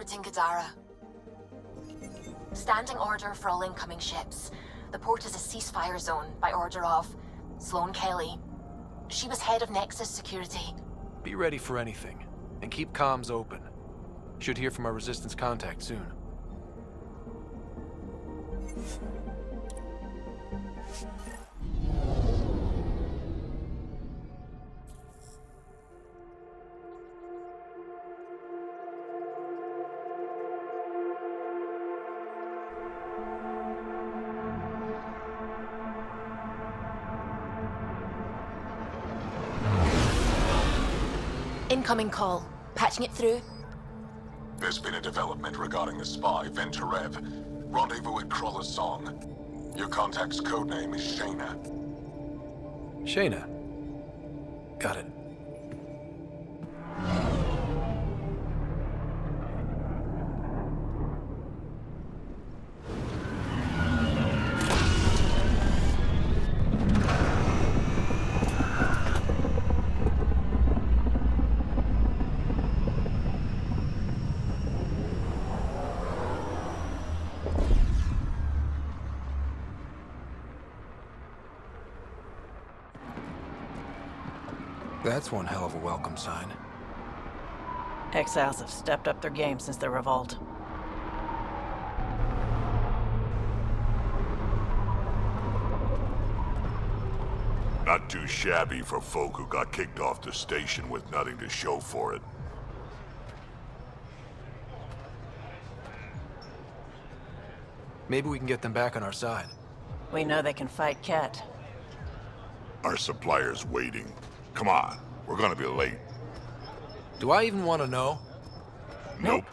orbiting Kadara. Standing order for all incoming ships. The port is a ceasefire zone by order of Sloane Kelly. She was head of Nexus Security. Be ready for anything, and keep comms open. Should hear from our Resistance contact soon. Incoming call. Patching it through. There's been a development regarding the spy, Venturev. Rendezvous at Crawler's Song. Your contact's codename is Shayna. Shayna. Got it. That's one hell of a welcome sign. Exiles have stepped up their game since the revolt. Not too shabby for folk who got kicked off the station with nothing to show for it. Maybe we can get them back on our side. We know they can fight Ket. Our supplier's waiting. Come on, we're gonna be late. Do I even want to know? Nope.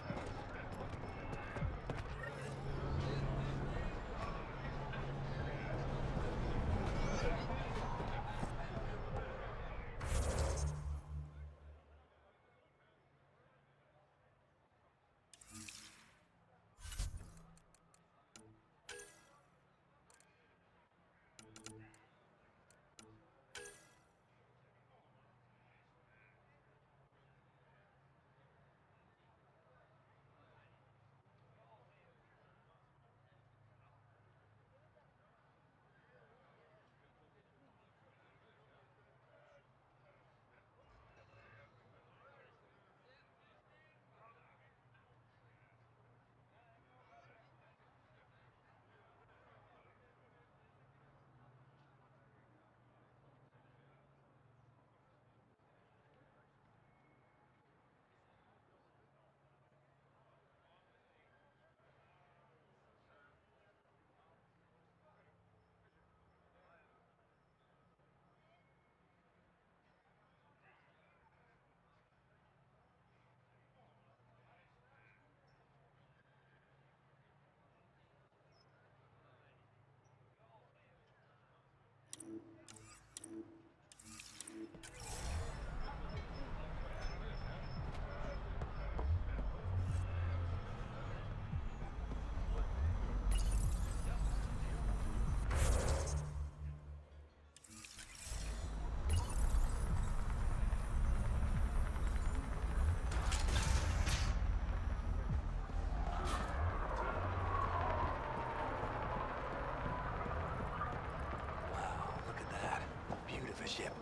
Ship.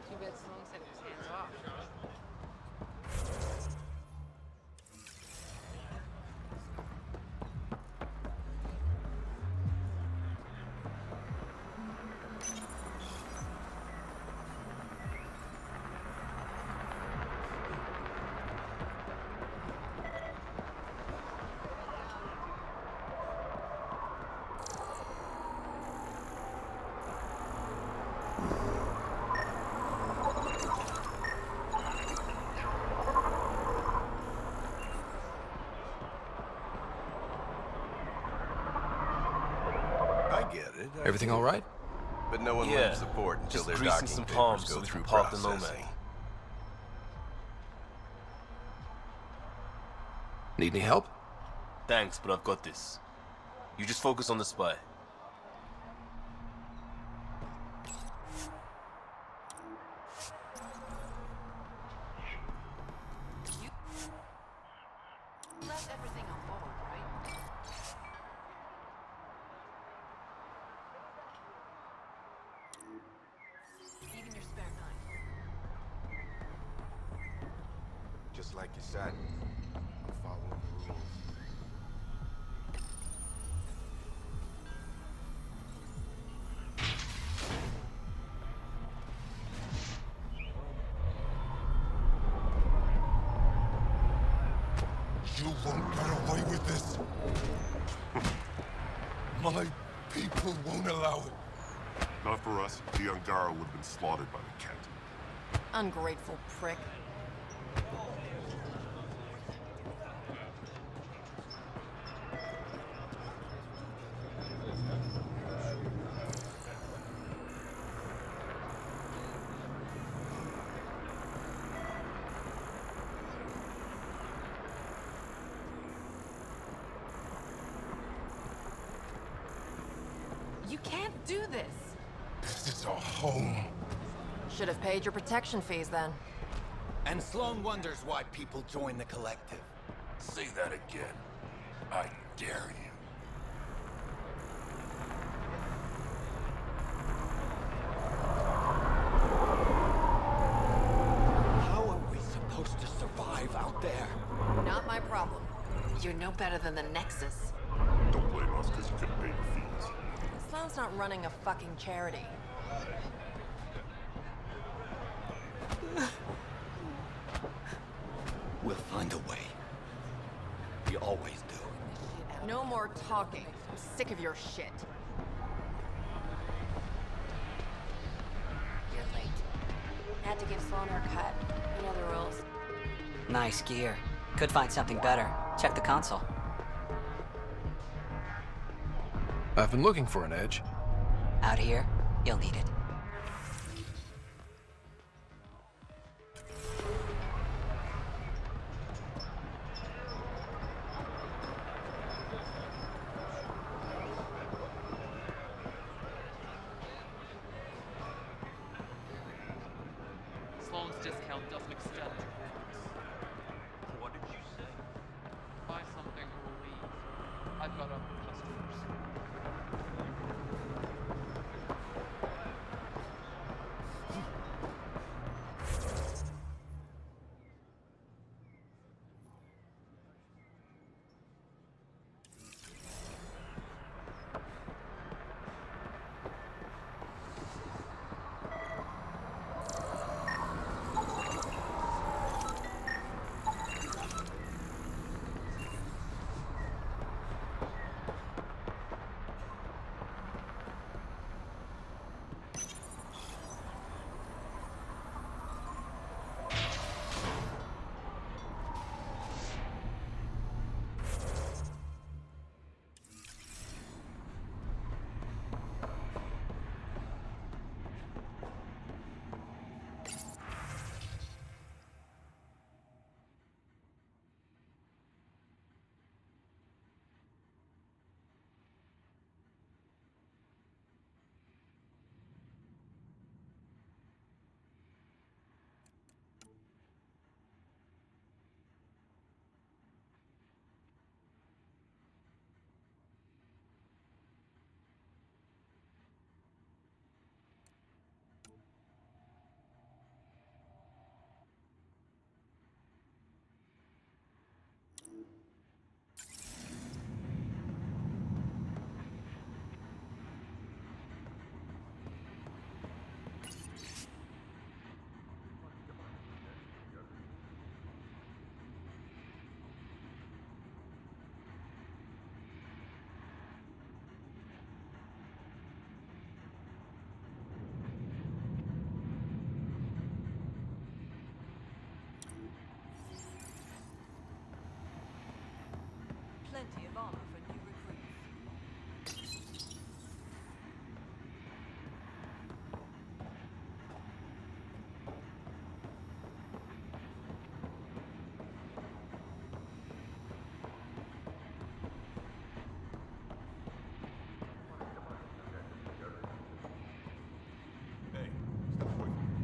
Too bad Sloan said it was hands off. Everything all right? But no one leaves the port until just their greasing docking some papers palms go so we through can park the processing. Nomad. Need any help? Thanks, but I've got this. You just focus on the spy. just like you said. I'm following the rules. You won't get away with this. My people won't allow it. Not for us. The Angara would have been slaughtered by the Kett. Ungrateful prick. You can't do this. This is our home. Should have paid your protection fees then. And Sloan wonders why people join the collective. Say that again. I dare you. How are we supposed to survive out there? Not my problem. You're no better than the Nexus. Don't blame us because you couldn't pay your fees. Sloan's not running a fucking charity. We'll find a way. We always do. No more talking. I'm sick of your shit. You're late. Had to give Sloan her cut. You know the rules. Nice gear. Could find something better. Check the console. I've been looking for an edge. Out here, you'll need it. Sloan's discount doesn't extend to books. What did you say? Buy something or leave. I've got other customers. Plenty of armor for new recruits. Hey, step away from me.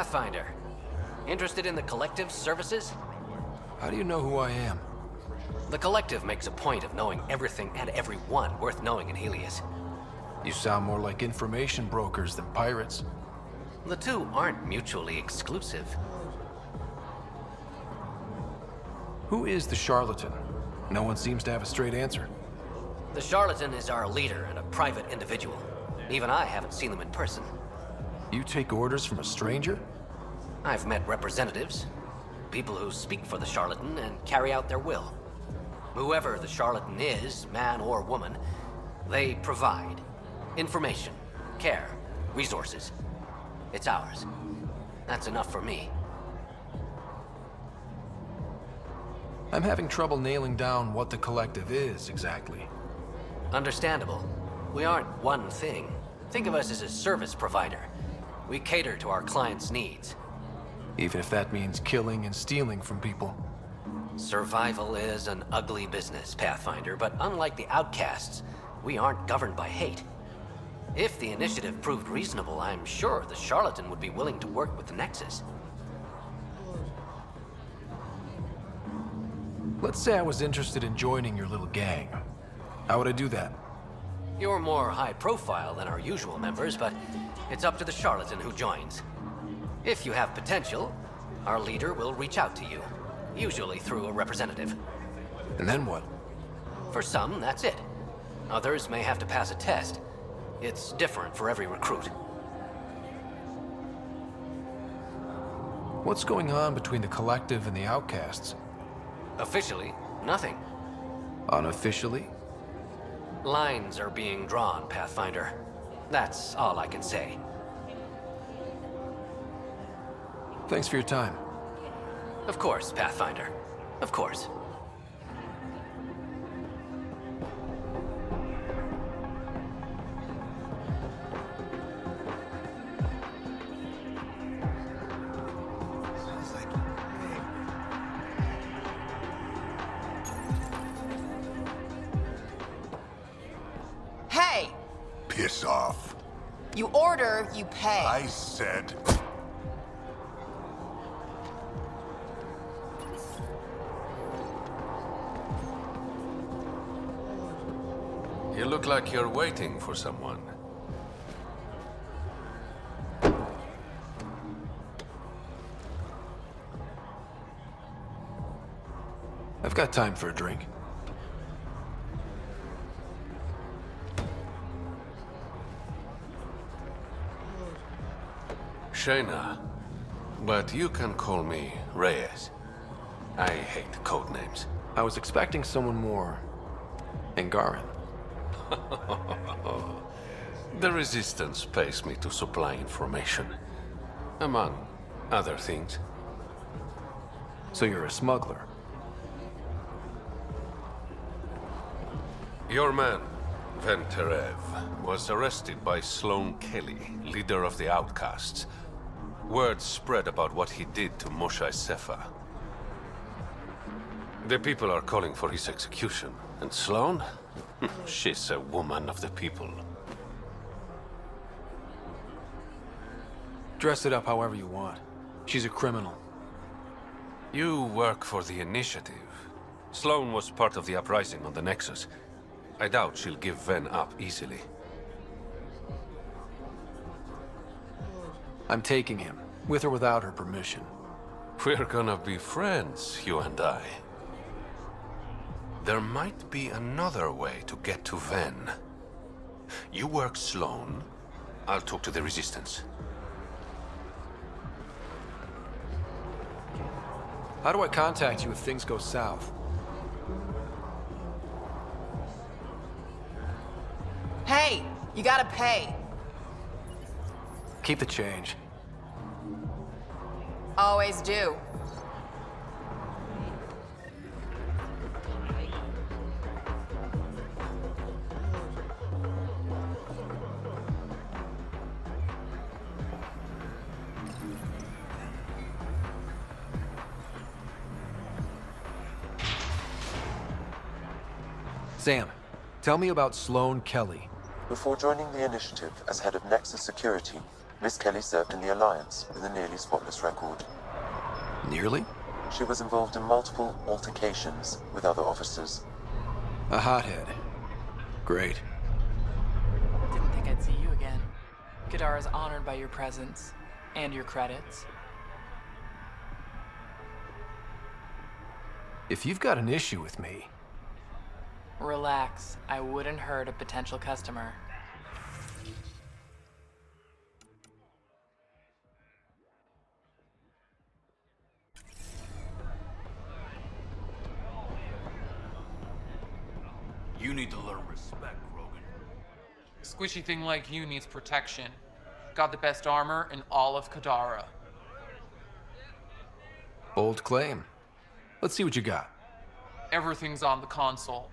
Pathfinder. Interested in the Collective's services? How do you know who I am? The Collective makes a point of knowing everything and everyone worth knowing in Helios. You sound more like information brokers than pirates. The two aren't mutually exclusive. Who is the charlatan? No one seems to have a straight answer. The charlatan is our leader and a private individual. Even I haven't seen them in person. You take orders from a stranger? I've met representatives, people who speak for the charlatan and carry out their will. Whoever the charlatan is, man or woman, they provide information, care, resources. It's ours. That's enough for me. I'm having trouble nailing down what the Collective is, exactly. Understandable. We aren't one thing. Think of us as a service provider. We cater to our clients' needs. Even if that means killing and stealing from people. Survival is an ugly business, Pathfinder, but unlike the outcasts, we aren't governed by hate. If the initiative proved reasonable, I'm sure the charlatan would be willing to work with the Nexus. Let's say I was interested in joining your little gang. How would I do that? You're more high profile than our usual members, but it's up to the charlatan who joins. If you have potential, our leader will reach out to you, usually through a representative. And then what? For some, that's it. Others may have to pass a test. It's different for every recruit. What's going on between the Collective and the outcasts? Officially, nothing. Unofficially? Lines are being drawn, Pathfinder. That's all I can say. Thanks for your time. Of course, Pathfinder. Of course. Hey! Piss off. You order, you pay. I said... You look like you're waiting for someone. I've got time for a drink. Shayna, but you can call me Reyes. I hate code names. I was expecting someone more... Angaran. The Resistance pays me to supply information, among other things. So you're a smuggler? Your man, Venterev, was arrested by Sloane Kelly, leader of the Outcasts. Word spread about what he did to Moshe Sefa. The people are calling for his execution, and Sloane? She's a woman of the people. Dress it up however you want. She's a criminal. You work for the Initiative. Sloane was part of the uprising on the Nexus. I doubt she'll give Ven up easily. I'm taking him, with or without her permission. We're gonna be friends, you and I. There might be another way to get to Ven. You work Sloane, I'll talk to the Resistance. How do I contact you if things go south? Hey! You gotta pay. Keep the change. Always do. Sam, tell me about Sloane Kelly. Before joining the Initiative as head of Nexus Security, Miss Kelly served in the Alliance with a nearly spotless record. Nearly? She was involved in multiple altercations with other officers. A hothead. Great. Didn't think I'd see you again. Kadara's honored by your presence and your credits. If you've got an issue with me... Relax. I wouldn't hurt a potential customer. You need to learn respect, Rogan. Squishy thing like you needs protection. Got the best armor in all of Kadara. Bold claim. Let's see what you got. Everything's on the console.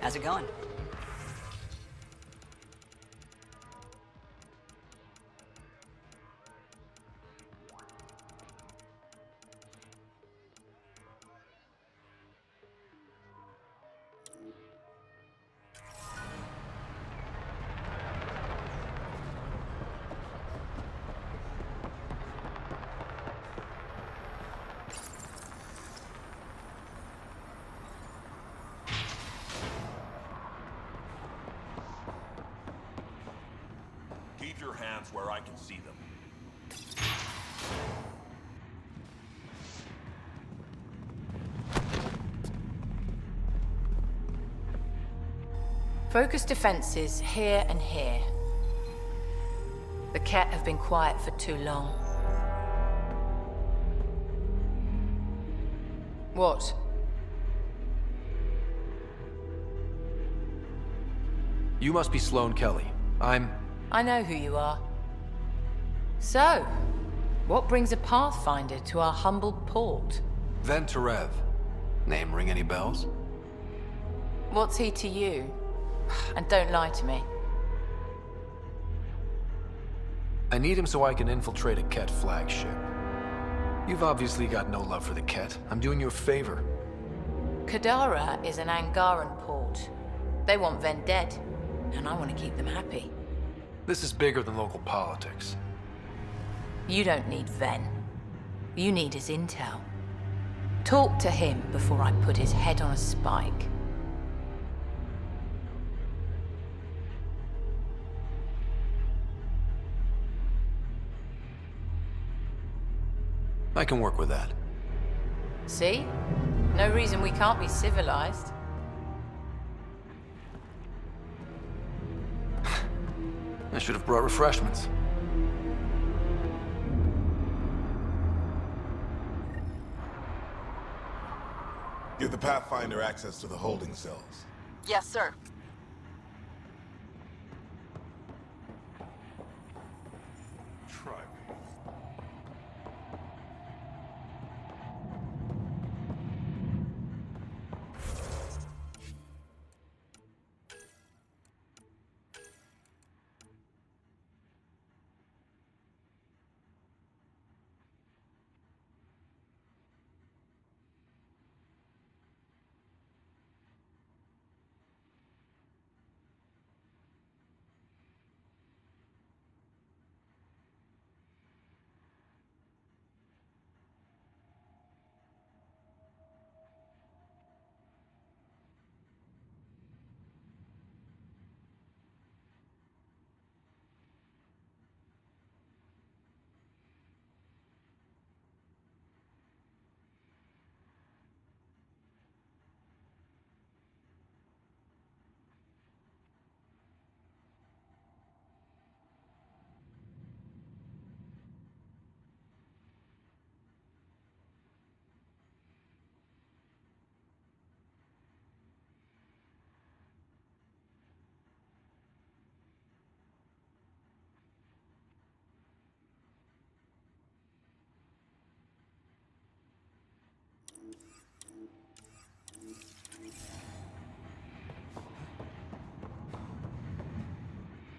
How's it going? Keep your hands where I can see them. Focus defenses here and here. The Ket have been quiet for too long. What? You must be Sloane Kelly. I know who you are. So, what brings a Pathfinder to our humble port? Venterev. Name ring any bells? What's he to you? And don't lie to me. I need him so I can infiltrate a Ket flagship. You've obviously got no love for the Ket. I'm doing you a favor. Kadara is an Angaran port. They want Ven dead, and I want to keep them happy. This is bigger than local politics. You don't need Ven. You need his intel. Talk to him before I put his head on a spike. I can work with that. See? No reason we can't be civilized. I should have brought refreshments. Give the Pathfinder access to the holding cells. Yes, sir. Try.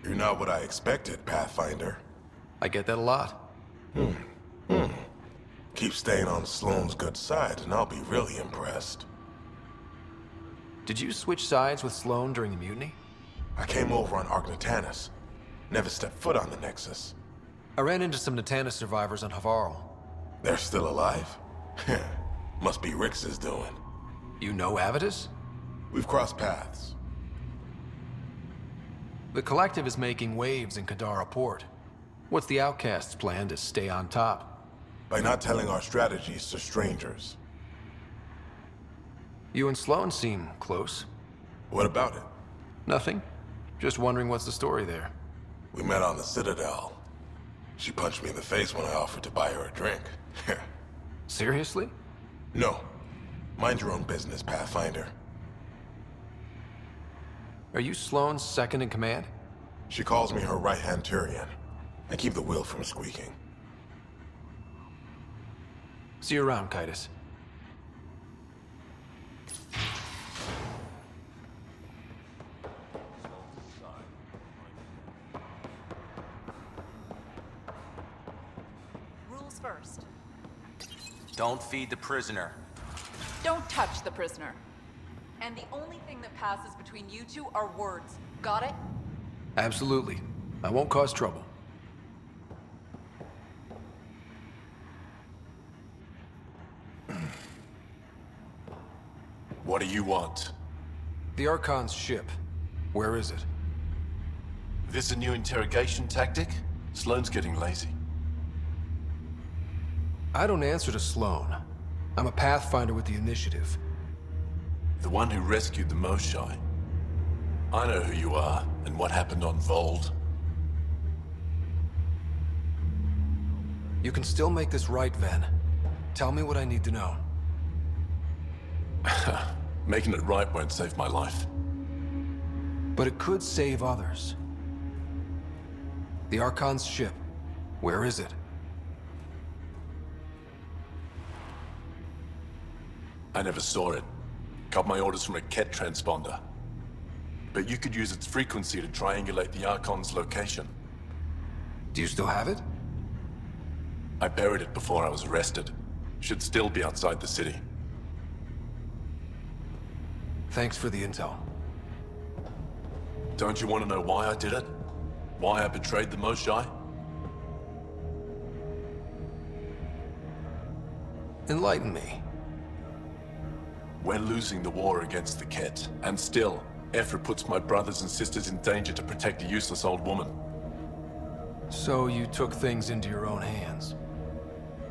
You're not what I expected, Pathfinder. I get that a lot. Keep staying on Sloane's good side, and I'll be really impressed. Did you switch sides with Sloane during the mutiny? I came over on Argnatanus. Never stepped foot on the Nexus. I ran into some Natanus survivors on Havarl. They're still alive? Must be Rix's doing. You know Avitus? We've crossed paths. The Collective is making waves in Kandara Port. What's the Outcast's plan to stay on top? By not telling our strategies to strangers. You and Sloane seem close. What about it? Nothing. Just wondering what's the story there. We met on the Citadel. She punched me in the face when I offered to buy her a drink. Seriously? No. Mind your own business, Pathfinder. Are you Sloane's second in command? She calls me her right-hand Turian. I keep the wheel from squeaking. See you around, Kaitis. Rules first. Don't feed the prisoner. Don't touch the prisoner. And the only thing that passes between you two are words. Got it? Absolutely. I won't cause trouble. What do you want? The Archon's ship. Where is it? This a new interrogation tactic? Sloane's getting lazy. I don't answer to Sloane. I'm a Pathfinder with the initiative. The one who rescued the Moshai. I know who you are, and what happened on Vold. You can still make this right, Ven. Tell me what I need to know. Making it right won't save my life. But it could save others. The Archon's ship. Where is it? I never saw it. Got my orders from a Ket transponder. But you could use its frequency to triangulate the Archon's location. Do you still have it? I buried it before I was arrested. Should still be outside the city. Thanks for the intel. Don't you want to know why I did it? Why I betrayed the Moshae? Enlighten me. We're losing the war against the Ket, and still, Ephra puts my brothers and sisters in danger to protect a useless old woman. So you took things into your own hands?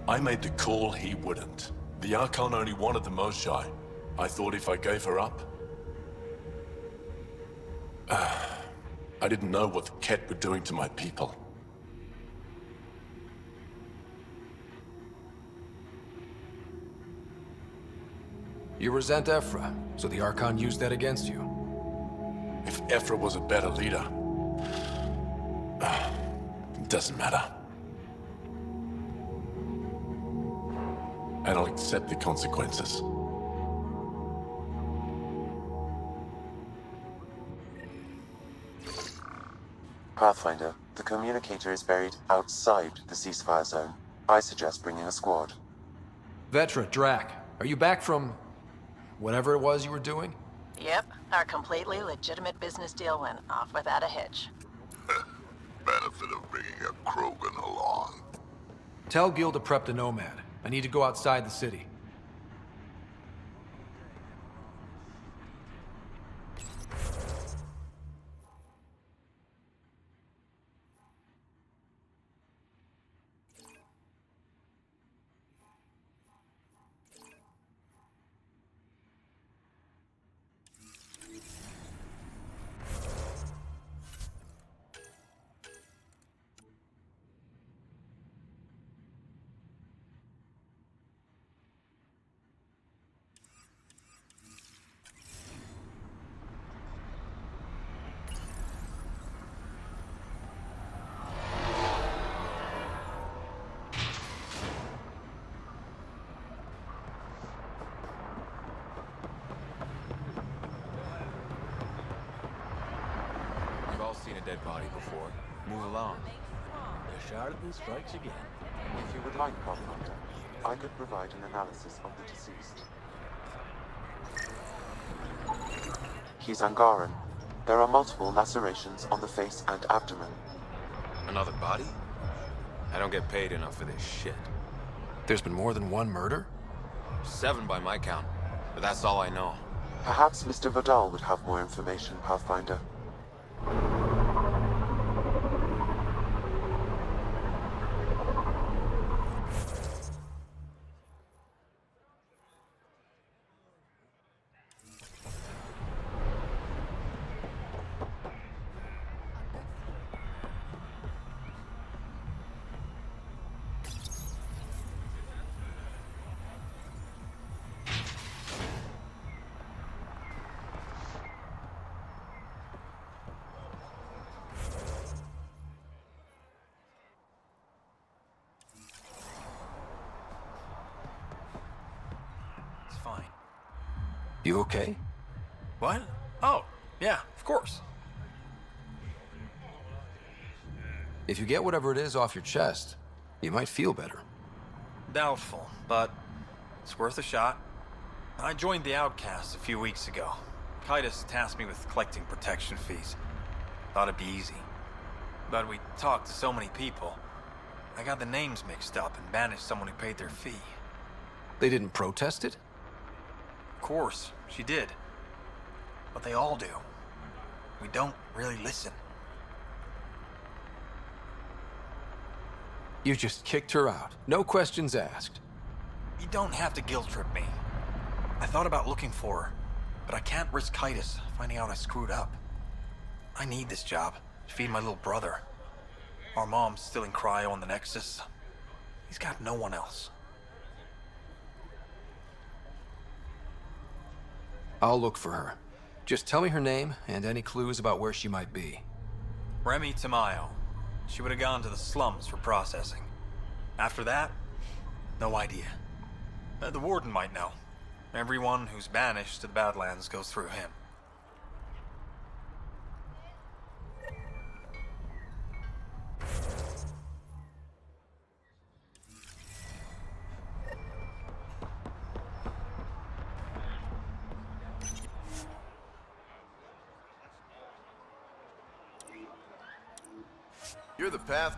I made the call he wouldn't. The Archon only wanted the Moshae. I thought if I gave her up... I didn't know what the Ket were doing to my people. You resent Ephra, so the Archon used that against you. If Ephra was a better leader... it doesn't matter. And I'll accept the consequences. Pathfinder, the communicator is buried outside the ceasefire zone. I suggest bringing a squad. Vetra, Drac, are you back from... whatever it was you were doing? Yep, our completely legitimate business deal went off without a hitch. Benefit of bringing a Krogan along. Tell Gil to prep the Nomad. I need to go outside the city. Seen a dead body before. Move along. The charlatan strikes again. If you would like, Pathfinder, I could provide an analysis of the deceased. He's Angaran. There are multiple lacerations on the face and abdomen. Another body? I don't get paid enough for this shit. There's been more than one murder? 7 by my count, but that's all I know. Perhaps Mr. Vidal would have more information, Pathfinder. Fine. You okay? What? Oh, yeah, of course. If you get whatever it is off your chest, you might feel better. Doubtful, but it's worth a shot. I joined the Outcasts a few weeks ago. Kaitis tasked me with collecting protection fees. Thought it'd be easy. But we talked to so many people. I got the names mixed up and banished someone who paid their fee. They didn't protest it? Of course, she did. But they all do. We don't really listen. You just kicked her out. No questions asked. You don't have to guilt trip me. I thought about looking for her, but I can't risk Kaitis finding out I screwed up. I need this job to feed my little brother. Our mom's still in cryo on the Nexus. He's got no one else. I'll look for her. Just tell me her name and any clues about where she might be. Remy Tamayo. She would have gone to the slums for processing. After that, no idea. The warden might know. Everyone who's banished to the Badlands goes through him. You're the path.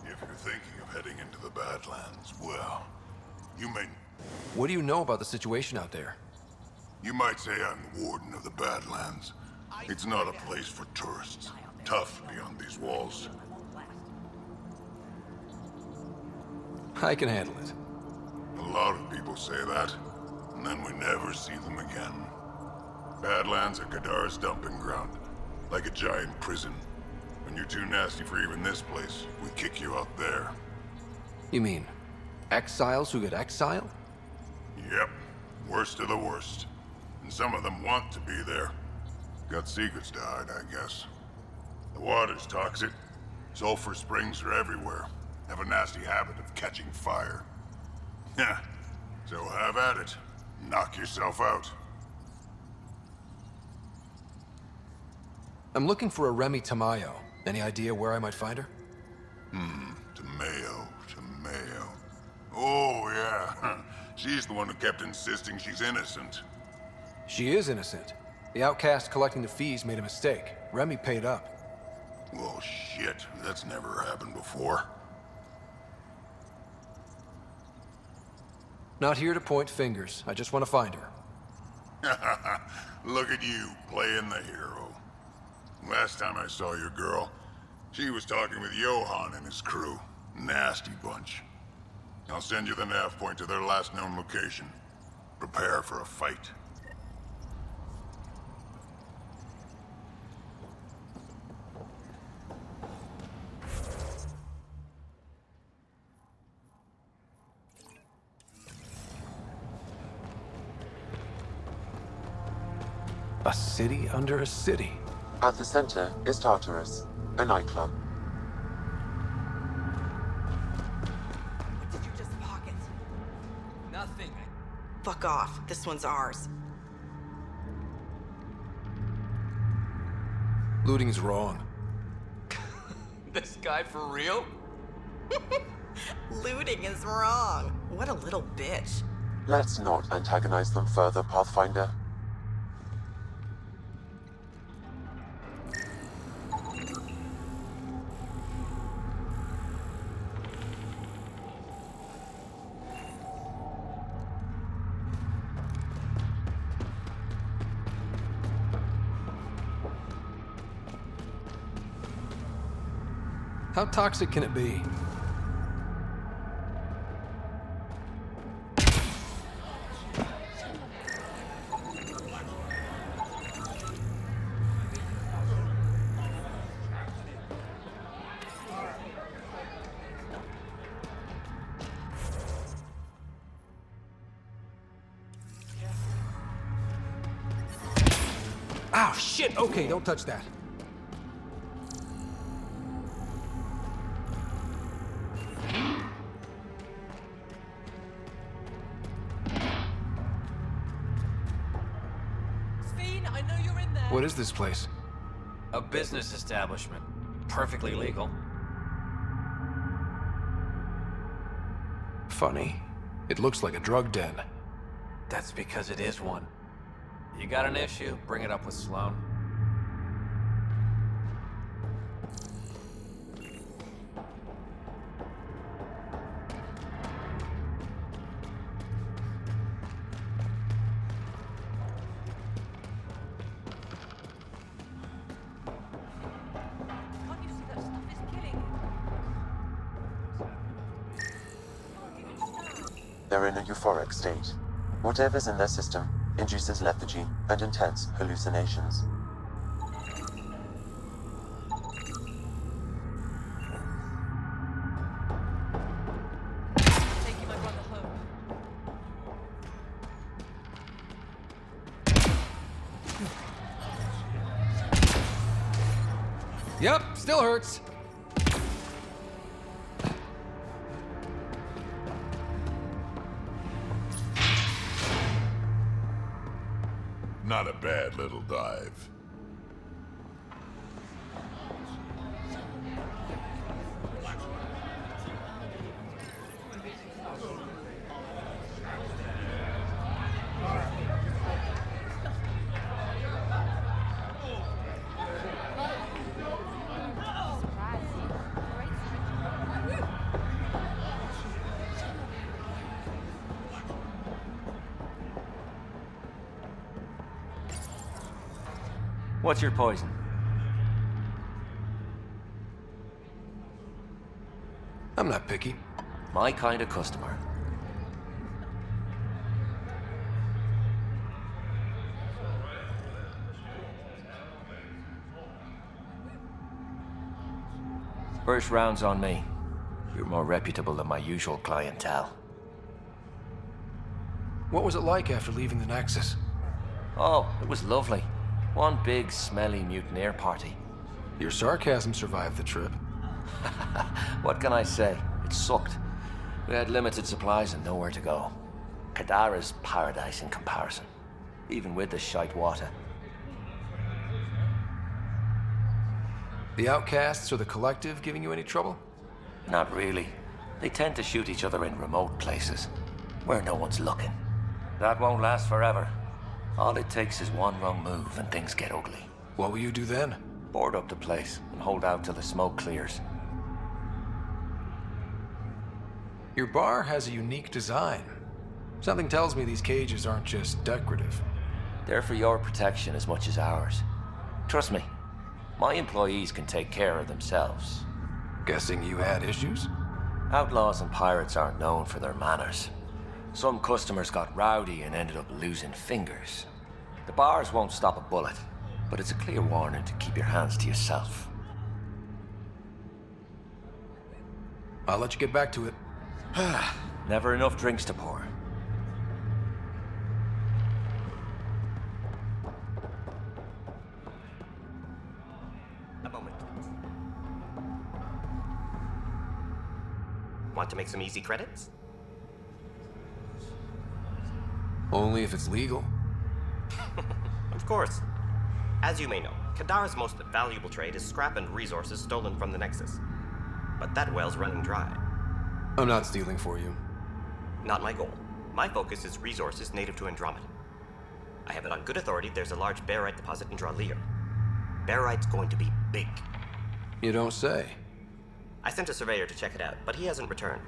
If you're thinking of heading into the Badlands, well, you may... What do you know about the situation out there? You might say I'm the warden of the Badlands. It's not a place for tourists. Tough beyond these walls. I can handle it. A lot of people say that, and then we never see them again. Badlands are Kadara's dumping ground, like a giant prison. When you're too nasty for even this place, we kick you out there. You mean exiles who get exiled? Yep, worst of the worst. And some of them want to be there. Got secrets to hide, I guess. The water's toxic. Sulfur springs are everywhere. Have a nasty habit of catching fire. Yeah, so have at it. Knock yourself out. I'm looking for a Remy Tamayo. Any idea where I might find her? Tamayo. Oh, yeah. She's the one who kept insisting she's innocent. She is innocent. The outcast collecting the fees made a mistake. Remy paid up. Well, shit. That's never happened before. Not here to point fingers. I just want to find her. Look at you, playing the hero. Last time I saw your girl, she was talking with Johan and his crew. Nasty bunch. I'll send you the nav point to their last known location. Prepare for a fight. A city under a city. At the center is Tartarus, a nightclub. What did you just pocket? Nothing. Fuck off. This one's ours. Looting's wrong. This guy for real? Looting is wrong. What a little bitch. Let's not antagonize them further, Pathfinder. How toxic can it be? Ow, shit! Okay, don't touch that. What is this place? A business establishment. Perfectly legal. Funny. It looks like a drug den. That's because it is one. You got an issue, bring it up with Sloan. they're in a euphoric state. Whatever's in their system induces lethargy and intense hallucinations. Yep, still hurts. Not a bad little dive. What's your poison? I'm not picky. My kind of customer. First round's on me. You're more reputable than my usual clientele. What was it like after leaving the Nexus? Oh, it was lovely. One big, smelly mutineer party. Your sarcasm survived the trip. What can I say? It sucked. We had limited supplies and nowhere to go. Kadara's paradise in comparison, even with the shite water. The outcasts or the collective giving you any trouble? Not really. They tend to shoot each other in remote places, where no one's looking. That won't last forever. All it takes is one wrong move and things get ugly. What will you do then? Board up the place and hold out till the smoke clears. Your bar has a unique design. Something tells me these cages aren't just decorative. They're for your protection as much as ours. Trust me, my employees can take care of themselves. Guessing you had issues? Outlaws and pirates aren't known for their manners. Some customers got rowdy and ended up losing fingers. The bars won't stop a bullet, but it's a clear warning to keep your hands to yourself. I'll let you get back to it. Never enough drinks to pour. A moment. Want to make some easy credits? Only if it's legal. Of course. As you may know, Kadara's most valuable trade is scrap and resources stolen from the Nexus. But that well's running dry. I'm not stealing for you. Not my goal. My focus is resources native to Andromeda. I have it on good authority there's a large barite deposit in Dralir. Barite's going to be big. You don't say. I sent a surveyor to check it out, but he hasn't returned.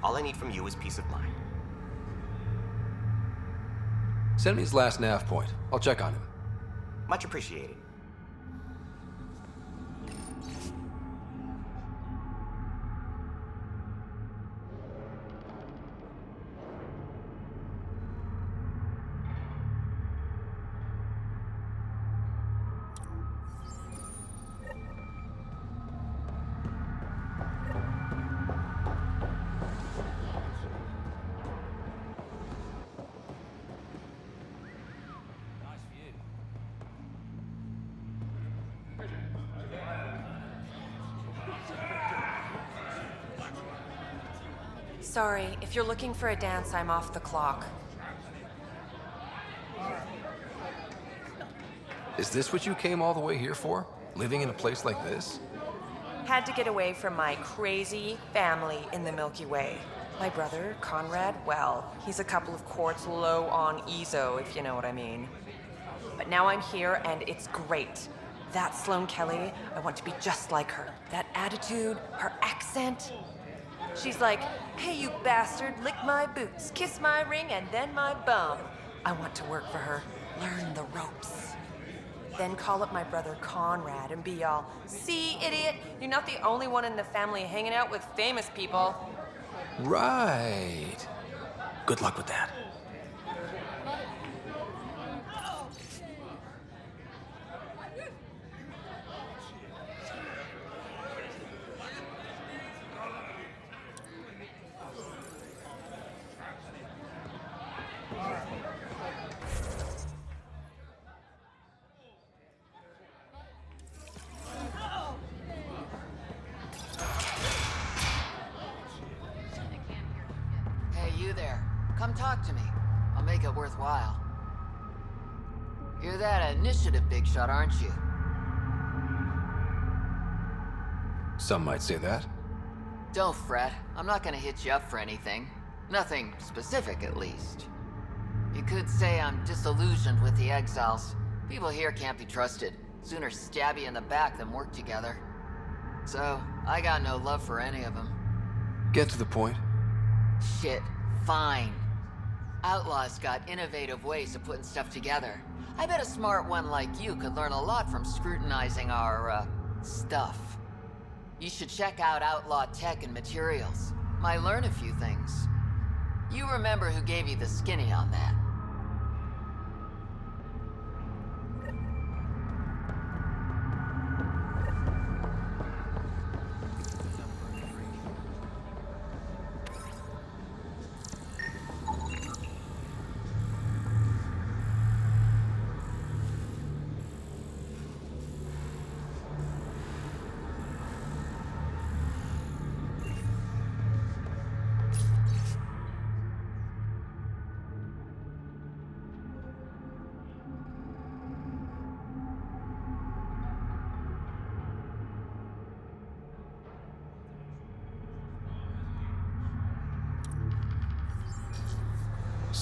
All I need from you is peace of mind. Send me his last nav point. I'll check on him. Much appreciated. Sorry, if you're looking for a dance, I'm off the clock. Is this what you came all the way here for? Living in a place like this? Had to get away from my crazy family in the Milky Way. My brother, Conrad, well, he's a couple of quarts low on EZO, if you know what I mean. But now I'm here, and it's great. That Sloane Kelly, I want to be just like her. That attitude, her accent. She's like, hey, you bastard, lick my boots, kiss my ring, and then my bum. I want to work for her, learn the ropes. Then call up my brother Conrad and be all, see, idiot, you're not the only one in the family hanging out with famous people. Right. Good luck with that. Come talk to me. I'll make it worthwhile. You're that initiative big shot, aren't you? Some might say that. Don't fret. I'm not gonna hit you up for anything. Nothing specific, at least. You could say I'm disillusioned with the exiles. People here can't be trusted. Sooner stab you in the back than work together. So, I got no love for any of them. Get to the point. Shit. Fine. Outlaws got innovative ways of putting stuff together. I bet a smart one like you could learn a lot from scrutinizing our, stuff. You should check out Outlaw Tech and Materials. Might learn a few things. You remember who gave you the skinny on that.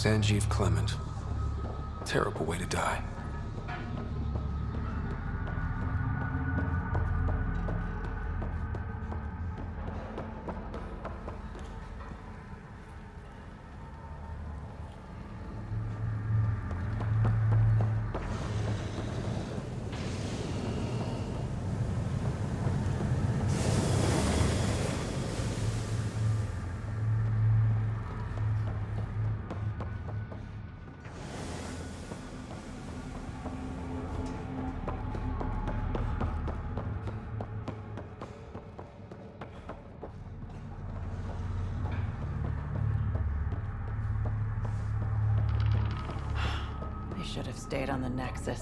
Sanjeev Clement. Terrible way to die. Should have stayed on the Nexus.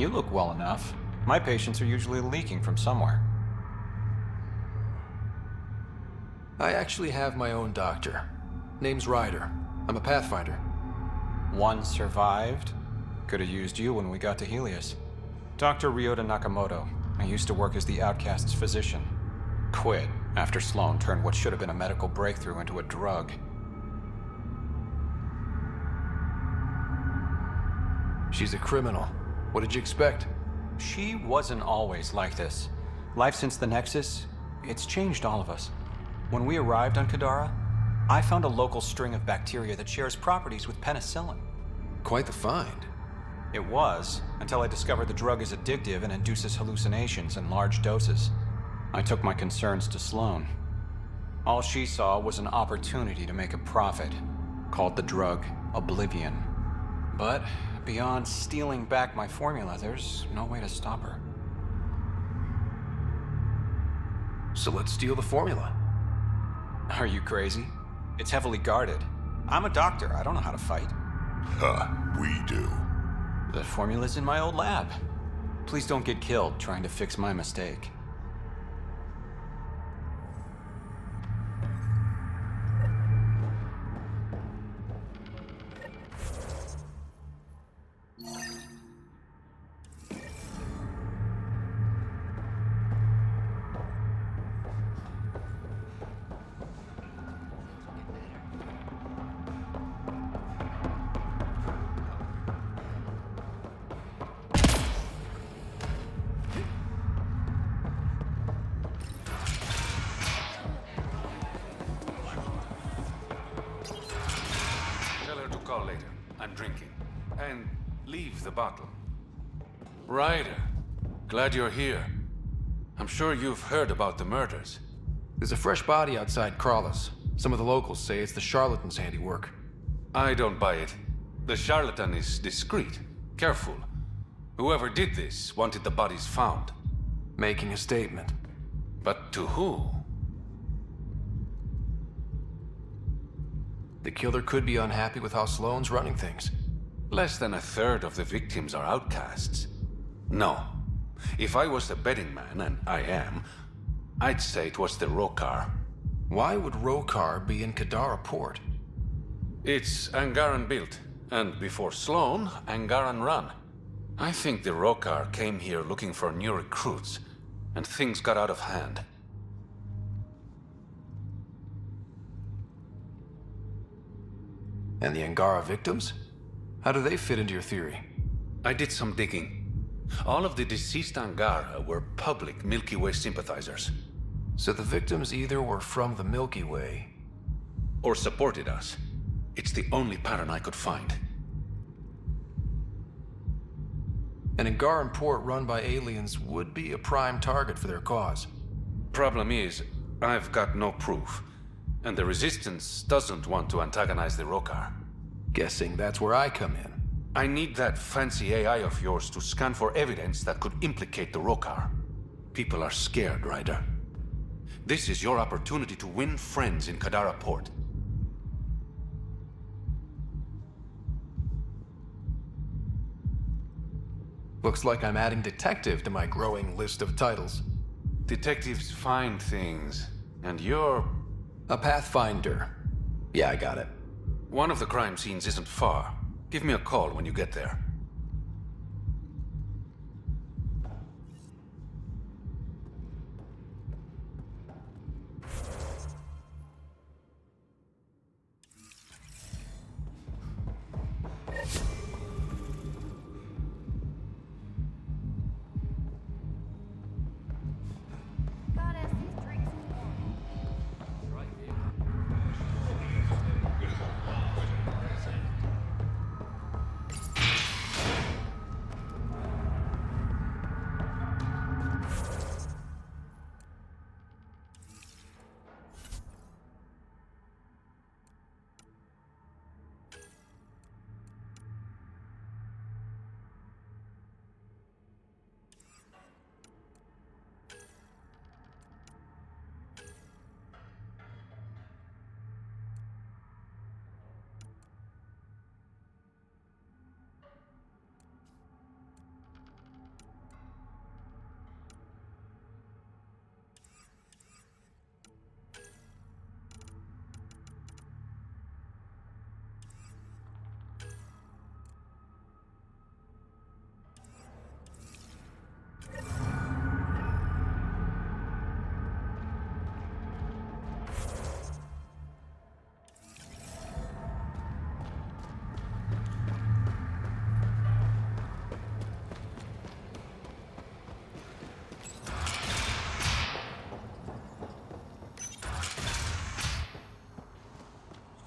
You look well enough. My patients are usually leaking from somewhere. I actually have my own doctor. Name's Ryder. I'm a Pathfinder. One survived. Could have used you when we got to Helios. Dr. Ryota Nakamoto. I used to work as the Outcast's physician. Quit after Sloan turned what should have been a medical breakthrough into a drug. She's a criminal. What did you expect? She wasn't always like this. Life since the Nexus, it's changed all of us. When we arrived on Kandara, I found a local string of bacteria that shares properties with penicillin. Quite the find. It was, until I discovered the drug is addictive and induces hallucinations in large doses. I took my concerns to Sloan. All she saw was an opportunity to make a profit, called the drug Oblivion. But beyond stealing back my formula, there's no way to stop her. So let's steal the formula. Are you crazy? It's heavily guarded. I'm a doctor. I don't know how to fight. We do. The formula's in my old lab. Please don't get killed trying to fix my mistake. Later. I'm drinking. And leave the bottle. Ryder, glad you're here. I'm sure you've heard about the murders. There's a fresh body outside Crawlers. Some of the locals say it's the charlatan's handiwork. I don't buy it. The charlatan is discreet, careful. Whoever did this wanted the bodies found. Making a statement. But to who? The killer could be unhappy with how Sloane's running things. Less than a third of the victims are outcasts. No. If I was the betting man, and I am, I'd say it was the Rokar. Why would Rokar be in Kadara port? It's Angaran built, and before Sloane, Angaran run. I think the Rokar came here looking for new recruits, and things got out of hand. And the Angara victims? How do they fit into your theory? I did some digging. All of the deceased Angara were public Milky Way sympathizers. So the victims either were from the Milky Way... or supported us. It's the only pattern I could find. An Angaran port run by aliens would be a prime target for their cause. Problem is, I've got no proof. And the Resistance doesn't want to antagonize the Rokar. Guessing that's where I come in. I need that fancy AI of yours to scan for evidence that could implicate the Rokar. People are scared, Ryder. This is your opportunity to win friends in Kadara Port. Looks like I'm adding detective to my growing list of titles. Detectives find things, and you're... a pathfinder. Yeah, I got it. One of the crime scenes isn't far. Give me a call when you get there.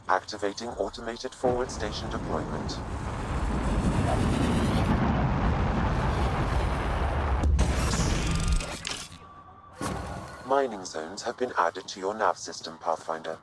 Activating automated forward station deployment. Mining zones have been added to your nav system, Pathfinder.